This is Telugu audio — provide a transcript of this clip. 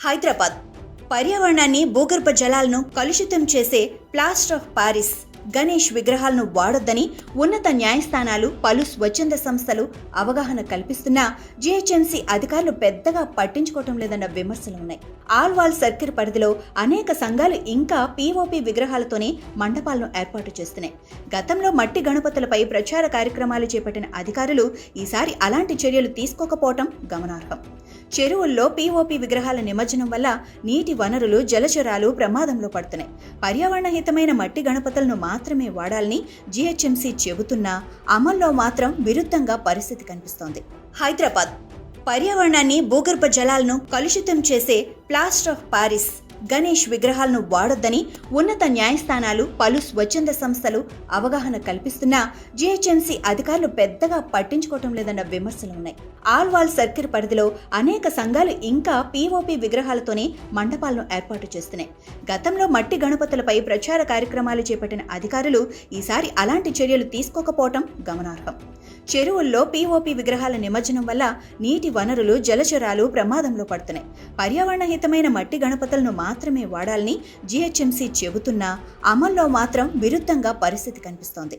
హైదరాబాద్ పర్యావరణాన్ని, భూగర్భ జలాలను కలుషితం చేసే ప్లాస్టర్ ఆఫ్ పారిస్ గణేష్ విగ్రహాలను వాడొద్దని ఉన్నత న్యాయస్థానాలు, పలు స్వచ్ఛంద సంస్థలు అవగాహన కల్పిస్తున్నా జీహెచ్ఎంసీ అధికారులు పెద్దగా పట్టించుకోవటం లేదన్న విమర్శలు ఉన్నాయి. ఆల్వాల్ సర్కిల్ పరిధిలో అనేక సంఘాలు ఇంకా పీఓపీ విగ్రహాలతోనే మండపాలను ఏర్పాటు చేస్తున్నాయి. గతంలో మట్టి గణపతులపై ప్రచార కార్యక్రమాలు చేపట్టిన అధికారులు ఈసారి అలాంటి చర్యలు తీసుకోకపోవటం గమనార్హం. చెరువుల్లో పీఓపీ విగ్రహాల నిమజ్జనం వల్ల నీటి వనరులు, జలచరాలు ప్రమాదంలో పడుతున్నాయి. పర్యావరణ హితమైన మట్టి గణపతులను మాత్రమే వాడాలని జీహెచ్ఎంసీ చెబుతున్నా అమల్లో మాత్రం విరుద్ధంగా పరిస్థితి కనిపిస్తోంది. హైదరాబాద్ పర్యావరణాన్ని, భూగర్భ జలాలను కలుషితం చేసే ప్లాస్టర్ ఆఫ్ పారిస్ గణేష్ విగ్రహాలను వాడొద్దని ఉన్నత న్యాయస్థానాలు, పలు స్వచ్ఛంద సంస్థలు అవగాహన కల్పిస్తున్నా జీహెచ్ఎంసీ అధికారులు పెద్దగా పట్టించుకోవటం లేదన్న విమర్శలు ఉన్నాయి. ఆల్వాల్ సర్కిల్ పరిధిలో అనేక సంఘాలు ఇంకా పీఓపీ విగ్రహాలతోనే మండపాలను ఏర్పాటు చేస్తున్నాయి. గతంలో మట్టి గణపతులపై ప్రచార కార్యక్రమాలు చేపట్టిన అధికారులు ఈసారి అలాంటి చర్యలు తీసుకోకపోవటం గమనార్హం. చెరువుల్లో పీఓపీ విగ్రహాల నిమజ్జనం వల్ల నీటి వనరులు, జలచరాలు ప్రమాదంలో పడుతున్నాయి. పర్యావరణ హితమైన మట్టి గణపతులను మాత్రమే వాడాలని జీహెచ్ఎంసీ చెబుతున్నా అమల్లో మాత్రం విరుద్ధంగా పరిస్థితి కనిపిస్తోంది.